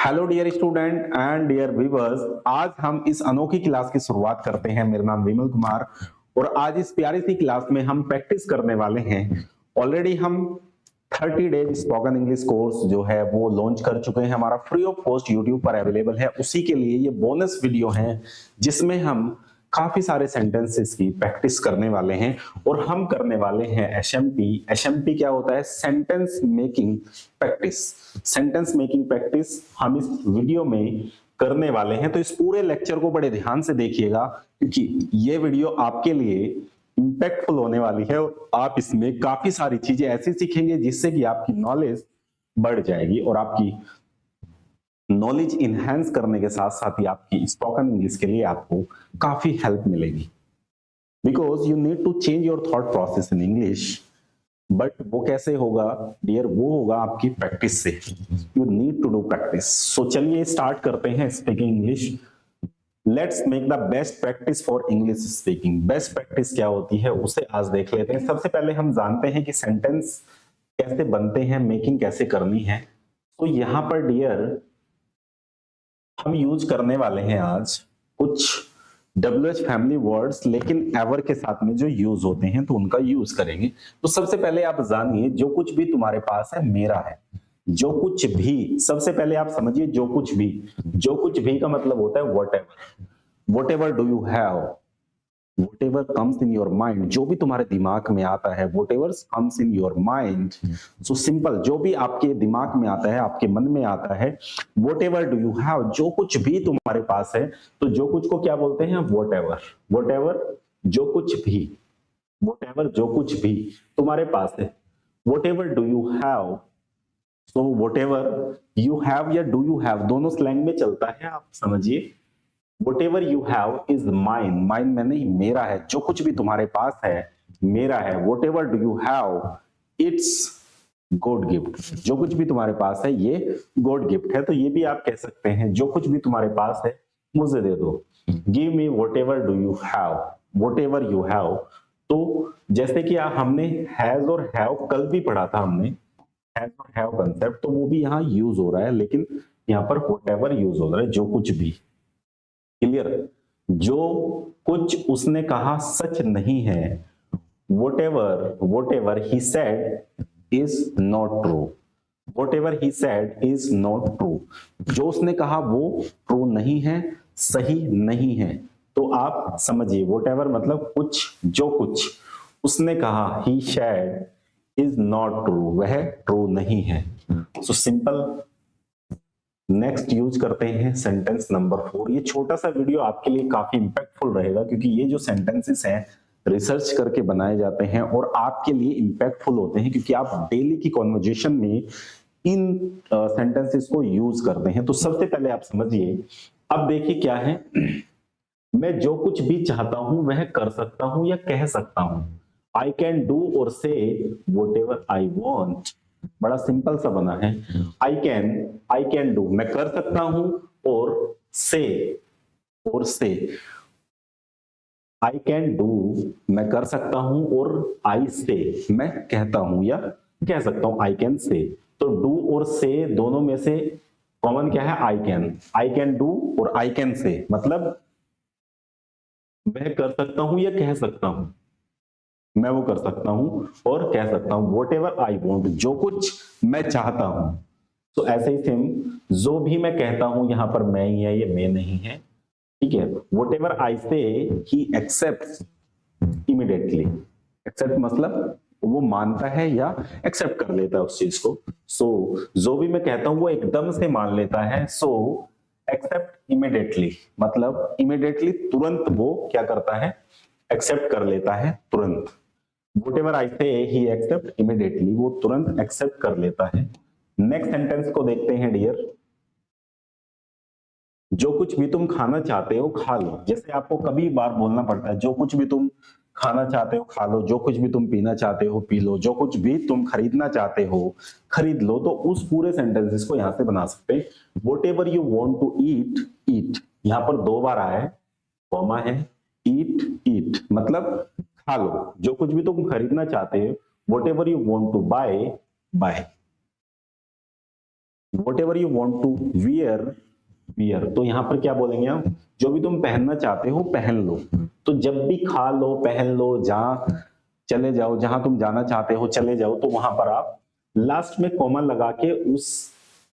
Hello dear student and dear viewers. आज हम इस अनोखी क्लास की शुरुआत करते हैं। मेरा नाम विमल कुमार और आज इस प्यारी सी क्लास में हम प्रैक्टिस करने वाले हैं। ऑलरेडी हम 30 डेज स्पोकन इंग्लिश कोर्स जो है वो लॉन्च कर चुके हैं। हमारा फ्री ऑफ कॉस्ट यूट्यूब पर अवेलेबल है। उसी के लिए ये बोनस वीडियो है जिसमें हम काफी सारे सेंटेंसेस की प्रैक्टिस करने वाले हैं और हम करने वाले हैं एसएमपी। एसएमपी क्या होता है? Sentence making practice. Sentence making practice हम इस वीडियो में करने वाले हैं। तो इस पूरे लेक्चर को बड़े ध्यान से देखिएगा क्योंकि ये वीडियो आपके लिए इंपैक्टफुल होने वाली है और आप इसमें काफी सारी चीजें ऐसी सीखेंगे जिससे कि आपकी नॉलेज बढ़ जाएगी और आपकी नॉलेज इनहेंस करने के साथ साथ ही आपकी स्पोकन इंग्लिश के लिए आपको काफी हेल्प मिलेगी। Because you need to change your thought process in English. But वो कैसे होगा डियर? वो होगा आपकी प्रैक्टिस से। You need to do practice. So चलिए स्टार्ट करते हैं speaking English. Let's make the best practice for English speaking. Best practice क्या होती है उसे आज देख लेते हैं। सबसे पहले हम जानते हैं कि सेंटेंस कैसे बनते हैं, मेकिंग कैसे करनी है। तो यहां पर डियर हम यूज करने वाले हैं आज कुछ WH फैमिली वर्ड्स, लेकिन एवर के साथ में जो यूज होते हैं तो उनका यूज करेंगे। तो सबसे पहले आप जानिए जो कुछ भी तुम्हारे पास है मेरा है। जो कुछ भी, सबसे पहले आप समझिए जो कुछ भी। जो कुछ भी का मतलब होता है what ever. What ever do you have, whatever comes in your mind, जो भी तुम्हारे दिमाग में आता है, whatever comes in your mind, so simple, जो भी आपके दिमाग में आता है, आपके मन में आता है, whatever do you have, जो कुछ भी तुम्हारे पास है। तो जो कुछ को क्या बोलते हैं? whatever। whatever जो कुछ भी, whatever जो कुछ भी तुम्हारे पास है। whatever do you have, so whatever you have या do you have दोनों स्लैंग में चलता है, आप समझिए। Whatever you have is mine, mine में नहीं, मेरा है। जो कुछ भी तुम्हारे पास है मेरा है। Whatever do you have, it's God gift। जो कुछ भी तुम्हारे पास है ये गॉड गिफ्ट है। तो ये भी आप कह सकते हैं जो कुछ भी तुम्हारे पास है मुझे दे दो। Give me whatever do you have, whatever you have। तो जैसे कि हमने has और have कल भी पढ़ा था हमने, has और have कंसेप्ट, तो वो भी यहाँ यूज हो रहा है, लेकिन यहाँ पर whatever यूज हो रहा है, जो कुछ भी। क्लियर? जो कुछ उसने कहा सच नहीं है। whatever he said is not true। whatever he said is not true। जो उसने कहा वो ट्रू नहीं है, सही नहीं है। तो आप समझिए whatever मतलब कुछ, जो कुछ उसने कहा he said is not true, वह ट्रू नहीं है। So simple. नेक्स्ट यूज करते हैं सेंटेंस नंबर 4। ये छोटा सा वीडियो आपके लिए काफी इंपैक्टफुल रहेगा क्योंकि ये जो सेंटेंसेस हैं रिसर्च करके बनाए जाते हैं और आपके लिए इंपैक्टफुल होते हैं क्योंकि आप डेली की कॉन्वर्जेशन में इन सेंटेंसेस को यूज करते हैं। तो सबसे पहले आप समझिए, अब देखिए क्या है। मैं जो कुछ भी चाहता हूं वह कर सकता हूं या कह सकता हूं। आई कैन डू और से व्हाटएवर आई वांट। बड़ा सिंपल सा बना है। आई कैन डू मैं कर सकता हूं और से आई कैन डू मैं कर सकता हूं और आई से मैं कहता हूं या कह सकता हूं। आई कैन से, तो डू और से दोनों में से कॉमन क्या है? आई कैन डू और आई कैन से मतलब मैं कर सकता हूं या कह सकता हूं। मैं वो कर सकता हूं और कह सकता हूं। वॉट एवर आई वॉन्ट, जो कुछ मैं चाहता हूं। तो ऐसे ही सेम, जो भी मैं कहता हूं, यहां पर मैं ही है, ये मैं नहीं है। ठीक है। वॉट एवर आई से ही एक्सेप्ट इमीडिएटली। एक्सेप्ट मतलब वो मानता है या एक्सेप्ट कर लेता है उस चीज को। सो जो भी मैं कहता हूं वो एकदम से मान लेता है। सो एक्सेप्ट इमीडिएटली मतलब इमीडिएटली, तुरंत वो क्या करता है? एक्सेप्ट कर लेता है तुरंत। Whatever I say he accept immediately, वो तुरंत एक्सेप्ट कर लेता है। नेक्स्ट सेंटेंस को देखते हैं डियर। जो कुछ भी तुम खाना चाहते हो खा लो। जैसे आपको कभी बार बोलना पड़ता है, जो कुछ भी तुम खाना चाहते हो खा लो, जो कुछ भी तुम पीना चाहते हो पी लो, जो कुछ भी तुम खरीदना चाहते हो खरीद लो। तो उस पूरे सेंटेंसेस को यहां से बना सकते हैं। Whatever you want to eat, eat। यहां पर 2 बार आया है, कॉमा है। eat मतलब खा लो। जो कुछ भी तुम खरीदना चाहते हो, whatever you want to buy, buy। Whatever you want to wear, wear, तो यहां पर क्या बोलेंगे हम, जो भी तुम पहनना चाहते हो पहन लो। तो जब भी खा लो, पहन लो, जहां चले जाओ, जहां तुम जाना चाहते हो चले जाओ, तो वहां पर आप लास्ट में कॉमा लगा के उस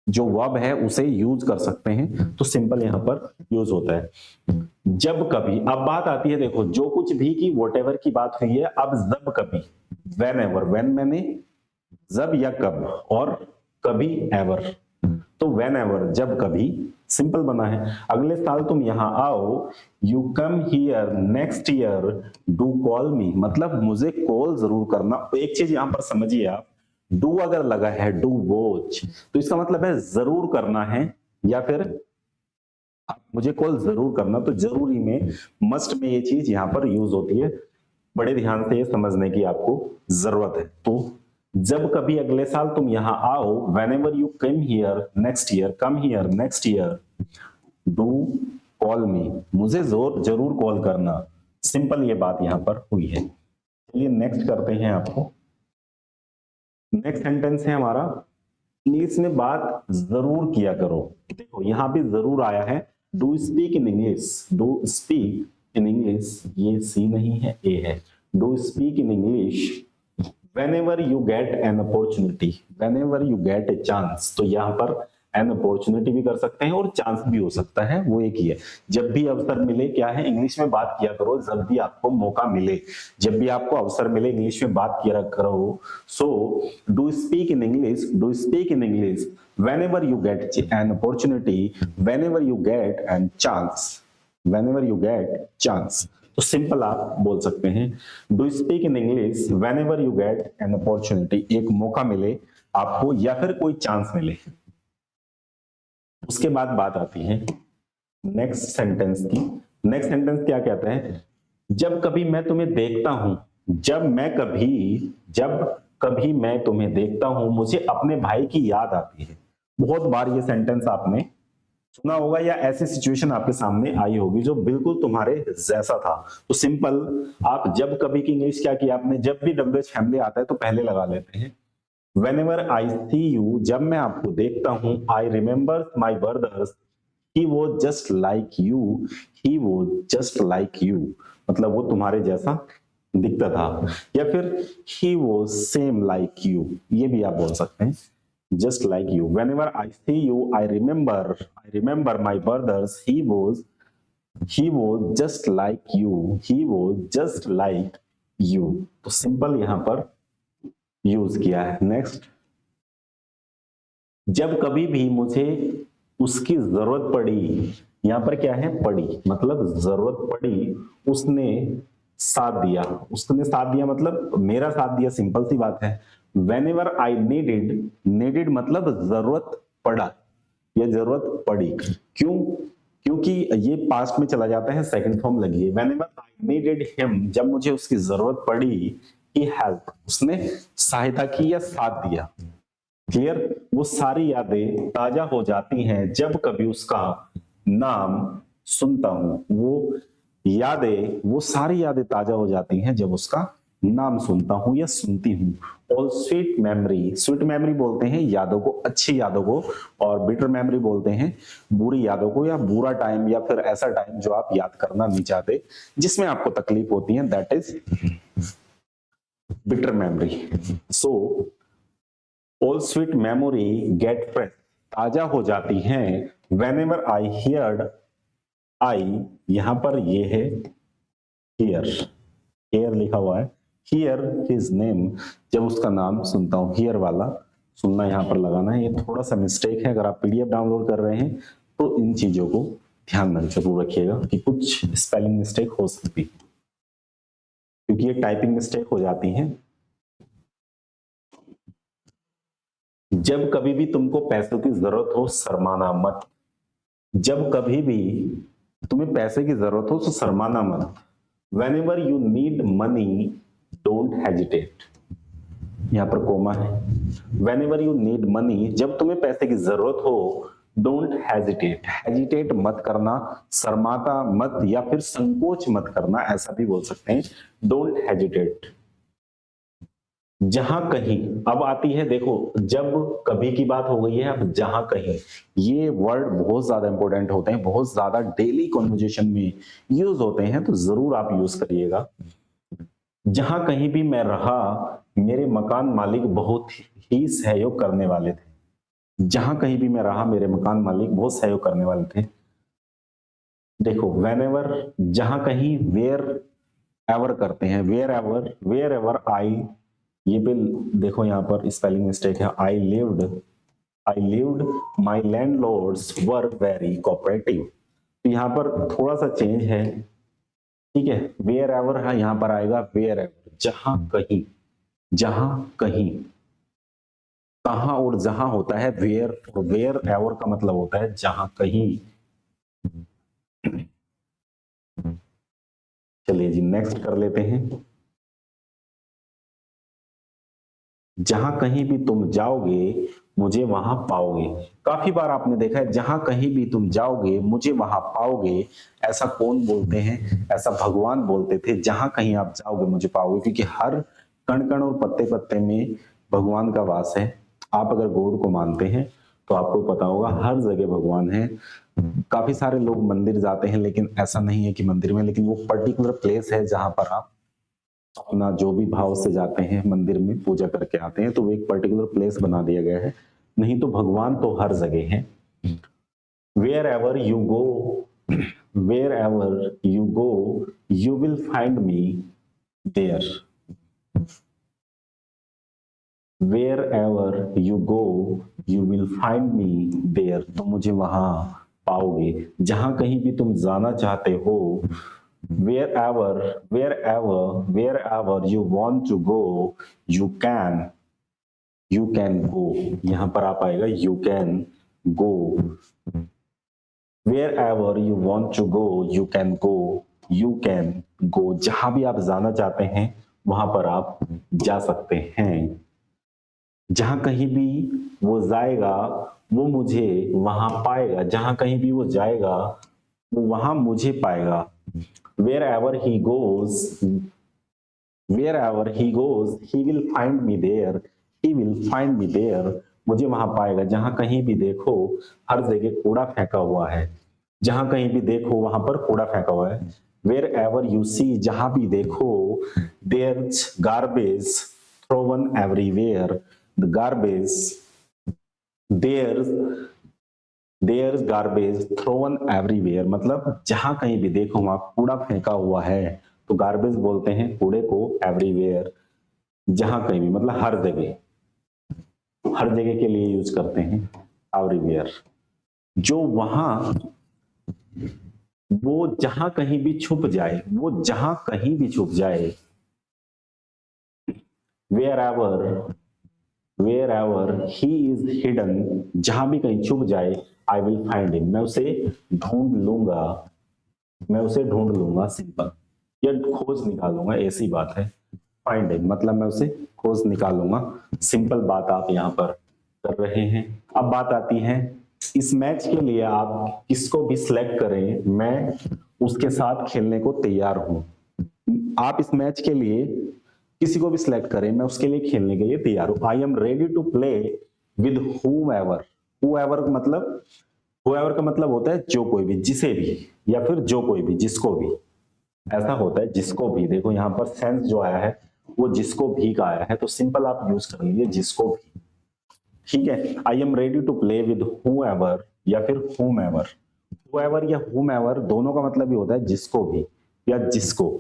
जो वर्ब है उसे यूज कर सकते हैं। तो सिंपल यहां पर यूज होता है। जब कभी, अब बात आती है, देखो जो कुछ भी की वॉट एवर की बात हुई है, अब जब कभी, वेन एवर, वेन मैंने जब या कब, और कभी एवर, तो वेन एवर, जब कभी, सिंपल बना है। अगले साल तुम यहां आओ, you come here next year, do call मी, मतलब मुझे कॉल जरूर करना। एक चीज यहां पर समझिए आप, डू अगर लगा है, डू वॉच, तो इसका मतलब है जरूर करना है, या फिर मुझे कॉल जरूर करना, तो जरूरी में, मस्ट में ये चीज यहां पर यूज होती है। बड़े ध्यान से ये समझने की आपको जरूरत है। तो जब कभी अगले साल तुम यहां आओ, when ever you come here next year, come here next year, do call मी, मुझे जरूर कॉल करना। सिंपल ये बात यहां पर हुई है। चलिए नेक्स्ट करते हैं आपको। नेक्स्ट सेंटेंस है हमारा, इंग्लिश में बात जरूर किया करो। देखो यहां भी जरूर आया है, do speak in English, do speak in English, ये सी नहीं है, ए है। Do speak in English whenever you get an opportunity, whenever you get a chance, तो यहां पर an opportunity भी कर सकते हैं और चांस भी हो सकता है, वो एक ही है। जब भी अवसर मिले, क्या है, इंग्लिश में बात किया करो, जब भी आपको मौका मिले, जब भी आपको अवसर मिले इंग्लिश में बात किया करो। So do speak in English, do speak in English whenever you get an opportunity, whenever you get an chance, whenever you get chance, तो सिंपल आप बोल सकते हैं, do speak in English when ever you get an opportunity, एक मौका मिले आपको या फिर कोई चांस मिले। उसके बाद बात आती है नेक्स्ट सेंटेंस की। नेक्स्ट सेंटेंस क्या कहता है, जब कभी मैं तुम्हें देखता हूं, जब कभी मैं तुम्हें देखता हूं, मुझे अपने भाई की याद आती है। बहुत बार ये सेंटेंस आपने सुना होगा, या ऐसी सिचुएशन आपके सामने आई होगी जो बिल्कुल तुम्हारे जैसा था। तो सिंपल आप जब कभी की इंग्लिश क्या किया आपने, जब भी डब्ल्यूएच फैमिली आता है तो पहले लगा लेते हैं। Whenever I see you, जब मैं आपको देखता हूं, I remember my brothers, he was just like you, he was just like you, मतलब वो तुम्हारे जैसा दिखता था। या फिर he was same like you, ये भी आप बोल सकते हैं, just like you। Whenever I see you, I remember my brothers, he was just like you, he was just like you। तो सिंपल यहां पर यूज किया है। नेक्स्ट, जब कभी भी मुझे उसकी जरूरत पड़ी, यहां पर क्या है, पड़ी, मतलब जरूरत पड़ी, उसने साथ दिया, उसने साथ दिया मतलब मेरा साथ दिया, सिंपल सी बात है। When ever I needed, needed मतलब जरूरत पड़ा या जरूरत पड़ी, क्यों, क्योंकि ये पास्ट में चला जाता है, सेकंड फॉर्म लगी है। When ever I needed him, जब मुझे उसकी जरूरत पड़ी, ही हेल्प, उसने सहायता की या साथ दिया। क्लियर, वो सारी यादें ताजा हो जाती हैं जब कभी उसका नाम सुनता हूं, वो यादें, वो सारी यादें ताजा हो जाती हैं जब उसका नाम सुनता हूं या सुनती हूं। और स्वीट मेमोरी, स्वीट मेमोरी बोलते हैं यादों को, अच्छी यादों को, और बिटर मेमोरी बोलते हैं बुरी यादों को, या बुरा टाइम, या फिर ऐसा टाइम जो आप याद करना नहीं चाहते, जिसमें आपको तकलीफ होती है, that is bitter memory. So all sweet memory gate fresh, ताजा हो जाती हैं, वेन एवर आई हियर्ड, आई यहां पर ये है हियर, हियर लिखा हुआ है, हियर हिज नेम, जब उसका नाम सुनता हूं, हियर वाला सुनना यहां पर लगाना है। ये थोड़ा सा मिस्टेक है, अगर आप पीडीएफ डाउनलोड कर रहे हैं तो इन चीजों को ध्यान में जरूर रखिएगा कि कुछ स्पेलिंग मिस्टेक हो सकती है, क्योंकि ये टाइपिंग मिस्टेक हो जाती है। जब कभी भी तुमको पैसों की जरूरत हो, शर्माना मत, जब कभी भी तुम्हें पैसे की जरूरत हो तो शर्माना मत। Whenever you need money, don't hesitate, यहां पर कोमा है। Whenever you need money, जब तुम्हें पैसे की जरूरत हो, don't hesitate, hesitate मत करना, शर्माता मत या फिर संकोच मत करना, ऐसा भी बोल सकते हैं, don't hesitate। जहां कहीं, अब आती है देखो, जब कभी की बात हो गई है, अब जहां कहीं, ये वर्ड बहुत ज्यादा इंपॉर्टेंट होते हैं, बहुत ज्यादा डेली कॉन्वर्जेशन में यूज होते हैं, तो जरूर आप यूज करिएगा। जहां कहीं भी मैं रहा, मेरे मकान मालिक बहुत ही सहयोग करने वाले थे। जहां कहीं भी मैं रहा, मेरे मकान मालिक बहुत सहयोग करने वाले थे। देखो, वेन एवर, जहां कहीं, वेयर एवर करते हैं, वेयर एवर आई, ये भी देखो यहां पर स्पेलिंग मिस्टेक है, I lived my landlords were very cooperative. तो यहां पर थोड़ा सा चेंज है, ठीक है। वेयर एवर है, यहां पर आएगा वेयर एवर, जहां कहीं, जहां कहीं। कहां और जहां होता है वेयर, और वेयर एवर का मतलब होता है जहां कहीं। चलिए जी, नेक्स्ट कर लेते हैं। जहां कहीं भी तुम जाओगे, मुझे वहां पाओगे। काफी बार आपने देखा है, जहां कहीं भी तुम जाओगे, मुझे वहां पाओगे। ऐसा कौन बोलते हैं? ऐसा भगवान बोलते थे, जहां कहीं आप जाओगे मुझे पाओगे, क्योंकि हर कण कण और पत्ते पत्ते में भगवान का वास है। आप अगर गॉड को मानते हैं तो आपको पता होगा, हर जगह भगवान है। काफी सारे लोग मंदिर जाते हैं, लेकिन ऐसा नहीं है कि मंदिर में, लेकिन वो पर्टिकुलर प्लेस है जहां पर आप अपना जो भी भाव से जाते हैं मंदिर में पूजा करके आते हैं, तो वो एक पर्टिकुलर प्लेस बना दिया गया है। नहीं तो भगवान तो हर जगह है। Wherever you go, wherever you go, you will find me there. Wherever you go, you will find me there, तुम मुझे वहां पाओगे। जहां कहीं भी तुम जाना चाहते हो, wherever wherever you want to go, you can go। यहां पर आप आएगा you can go। wherever you want to go, you can go। जहां भी आप जाना चाहते हैं वहां पर आप जा सकते हैं। जहां कहीं भी वो जाएगा, वो मुझे वहां पाएगा। जहां कहीं भी वो जाएगा, वो वहां मुझे पाएगा। wherever he goes wherever he goes, he will find me there, he will find me there। मुझे वहां पाएगा। जहां कहीं भी देखो, हर जगह कूड़ा फेंका हुआ है। जहां कहीं भी देखो वहां पर कूड़ा फेंका हुआ है। wherever you see, जहां भी देखो, there's garbage thrown everywhere। the garbage there's there garbage thrown everywhere, मतलब जहां कहीं भी देखो वहां कूड़ा फेंका हुआ है, तो गार्बेज बोलते हैं कूड़े को एवरीवेयर। जहां कहीं भी मतलब हर जगह, हर जगह के लिए यूज करते हैं एवरीवेयर। जो वहां, वो जहां कहीं भी छुप जाए, वो जहां कहीं भी छुप जाए। Wherever he is hidden, जहां भी कहीं छुप जाए, आई विल फाइंड हिम, मैं उसे ढूंढ लूंगा, मैं उसे ढूंढ लूंगा। सिंपल, या खोज निकालूंगा, ऐसी बात है। फाइंड हिम मतलब मैं उसे खोज निकालूंगा। सिंपल बात आप यहां पर कर रहे हैं। अब बात आती है, इस मैच के लिए आप किसको भी सिलेक्ट करें, मैं उसके साथ खेलने को तैयार हूं। आप इस मैच के लिए किसी को भी सिलेक्ट करें, मैं उसके लिए खेलने के लिए तैयार हूं। I am ready to play with whomever। whoever मतलब, whoever का मतलब होता है जो कोई भी, जिसे भी, या फिर जो कोई भी, जिसको भी। ऐसा होता है जिसको भी। देखो यहां पर सेंस जो आया है वो जिसको भी का आया है, तो सिंपल आप यूज कर लीजिए जिसको भी। ठीक है, I am ready to play with whoever या फिर whomever। whoever या whomever दोनों का मतलब ही होता है जिसको भी या जिसको।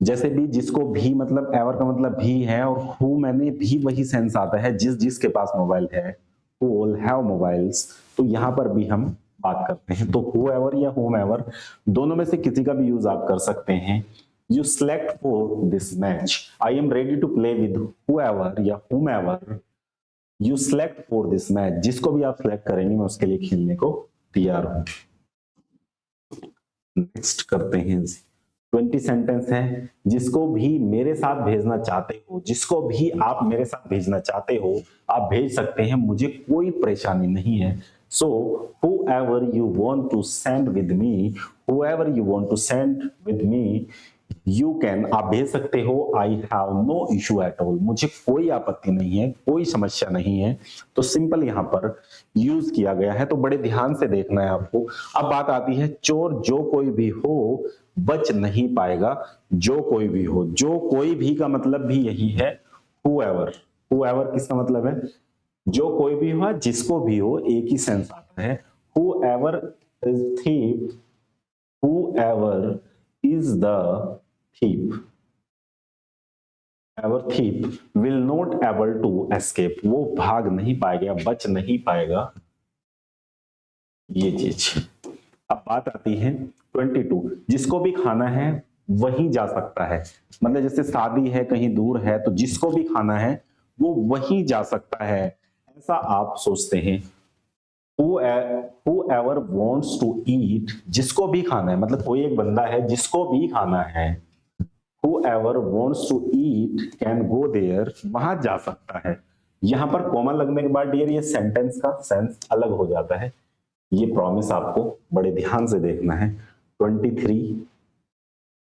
जैसे भी जिसको भी मतलब एवर का मतलब भी है, और हु मैंने भी वही सेंस आता है जिस जिसके पास मोबाइल है, हु ऑल हैव मोबाइल्स। तो यहां पर भी हम बात करते हैं, तो हु एवर या होम एवर दोनों में से किसी का भी यूज आप कर सकते हैं। You select for this match, I am ready to play with whoever या whomever you select for this match. जिसको भी आप सेलेक्ट करेंगे मैं उसके लिए खेलने को तैयार हूं। नेक्स्ट करते हैं, 20 सेंटेंस है। जिसको भी मेरे साथ भेजना चाहते हो, जिसको भी आप मेरे साथ भेजना चाहते हो, आप भेज सकते हैं, मुझे कोई परेशानी नहीं है। सो whoever you want to send with me, whoever you want to send with me, you can, आप भेज सकते हो। I have no issue at all, मुझे कोई आपत्ति नहीं है, कोई समस्या नहीं है। तो सिंपल यहां पर यूज किया गया है, तो बड़े ध्यान से देखना है आपको। अब बात आती है चोर जो कोई भी हो बच नहीं पाएगा। जो कोई भी हो, जो कोई भी का मतलब भी यही है whoever। whoever किसका मतलब है? जो कोई भी हो, जिसको भी हो, एक ही सेंस आता है। whoever is thief, whoever is the thief, ever thief will not able to escape, वो भाग नहीं पाएगा, बच नहीं पाएगा, ये चीज। अब बात आती है 22, जिसको भी खाना है वही जा सकता है। मतलब जैसे शादी है, कहीं दूर है, तो जिसको भी खाना है वो वही जा सकता है, ऐसा आप सोचते हैं। whoever wants to eat, जिसको भी खाना है, मतलब कोई एक बंदा है जिसको भी खाना है। whoever wants to eat can go there, वहां जा सकता है। यहां पर कॉमा लगने के बाद डियर ये सेंटेंस का सेंस अलग हो जाता है। ये प्रॉमिस आपको बड़े ध्यान से देखना है। 23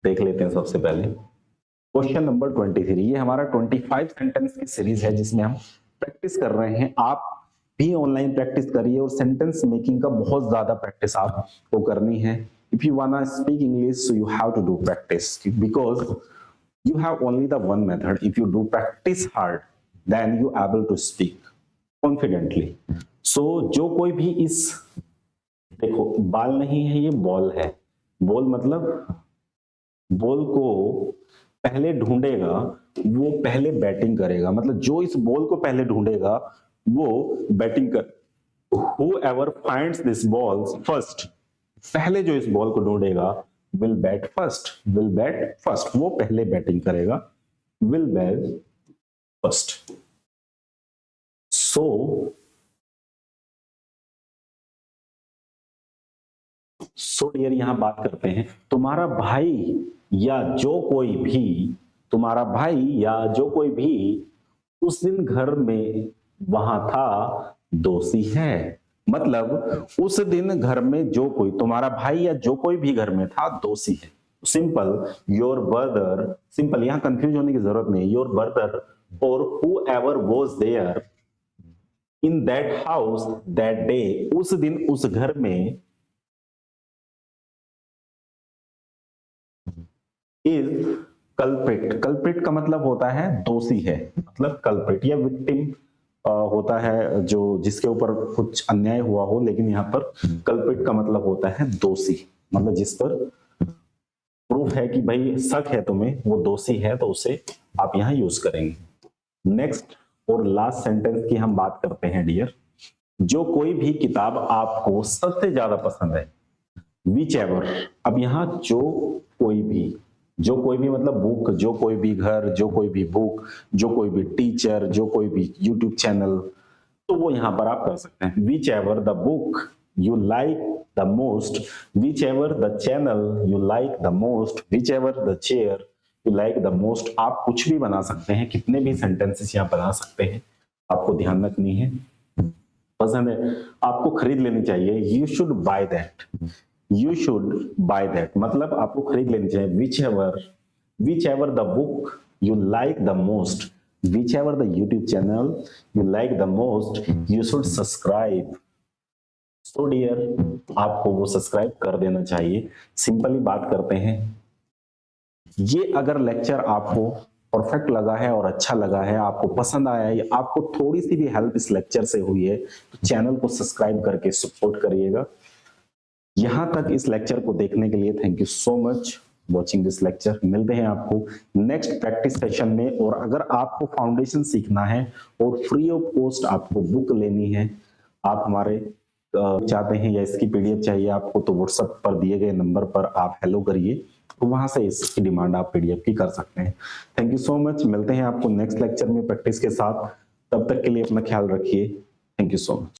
देख लेते हैं सबसे पहले। क्वेश्चन नंबर 23, ये हमारा 25 सेंटेंस की सीरीज है जिसमें हम प्रैक्टिस कर रहे हैं। आप भी ऑनलाइन प्रैक्टिस करिए और सेंटेंस मेकिंग का बहुत ज्यादा प्रैक्टिस आपको करनी है। If you wanna speak English, so you have to do practice, because you have only the one method. If you do practice hard, then you able to speak confidently. So जो कोई भी इस, देखो बाल नहीं है, ये बॉल है। बॉल मतलब बॉल को पहले ढूंढेगा वो पहले बैटिंग करेगा, मतलब जो इस बॉल को पहले ढूंढेगा वो बैटिंग कर। Whoever finds this balls first, पहले जो इस बॉल को ढूंढेगा will bat first, will bat first, वो पहले बैटिंग करेगा, will bat first। so dear यहां बात करते हैं, तुम्हारा भाई या जो कोई भी, तुम्हारा भाई या जो कोई भी उस दिन घर में वहां था दोषी है। मतलब उस दिन घर में जो कोई, तुम्हारा भाई या जो कोई भी घर में था दोषी है। सिंपल योर ब्रदर, सिंपल यहां कंफ्यूज होने की जरूरत नहीं। योर ब्रदर और whoever was there in that house that day, उस दिन उस घर में, is culprit। culprit का मतलब होता है दोषी है, मतलब culprit या victim होता है जो जिसके ऊपर कुछ अन्याय हुआ हो, लेकिन यहाँ पर कल्प्रिट का मतलब होता है दोषी, मतलब जिस पर प्रूफ है कि भाई शक है तुम्हें, वो दोषी है, तो उसे आप यहाँ यूज करेंगे। नेक्स्ट और लास्ट सेंटेंस की हम बात करते हैं डियर। जो कोई भी किताब आपको सबसे ज्यादा पसंद है, विच एवर। अब यहाँ जो कोई भी, जो कोई भी मतलब बुक, जो कोई भी घर, जो कोई भी बुक, जो कोई भी टीचर, जो कोई भी यूट्यूब चैनल, तो वो यहां पर आप कर सकते हैं। Which ever the book you like the most, which ever the channel you like the most, which ever the chair you like the most. आप कुछ भी बना सकते हैं, कितने भी सेंटेंसेस यहाँ बना सकते हैं, आपको ध्यान रखनी है। पसंद है आपको खरीद लेनी चाहिए, you should by that, you should buy that, मतलब आपको खरीद लेनी चाहिए। whichever the book you like the most, whichever the YouTube channel you like the most, you should subscribe। so dear आपको वो सब्सक्राइब कर देना चाहिए। सिंपली बात करते हैं, ये अगर लेक्चर आपको परफेक्ट लगा है और अच्छा लगा है, आपको पसंद आया है, आपको थोड़ी सी भी हेल्प इस लेक्चर से हुई है, तो चैनल को सब्सक्राइब करके सपोर्ट करिएगा। यहां तक इस लेक्चर को देखने के लिए thank you so much watching this lecture. मिलते हैं आपको नेक्स्ट प्रैक्टिस सेशन में। और अगर आपको फाउंडेशन सीखना है और फ्री ऑफ कॉस्ट आपको बुक लेनी है, आप हमारे चाहते हैं या इसकी पीडीएफ चाहिए आपको, तो व्हाट्सएप पर दिए गए नंबर पर आप हेलो करिए, तो वहां से इसकी डिमांड आप पीडीएफ की कर सकते हैं। Thank you so much. मिलते हैं आपको नेक्स्ट लेक्चर में प्रैक्टिस के साथ। तब तक के लिए अपना ख्याल रखिए। Thank you so much.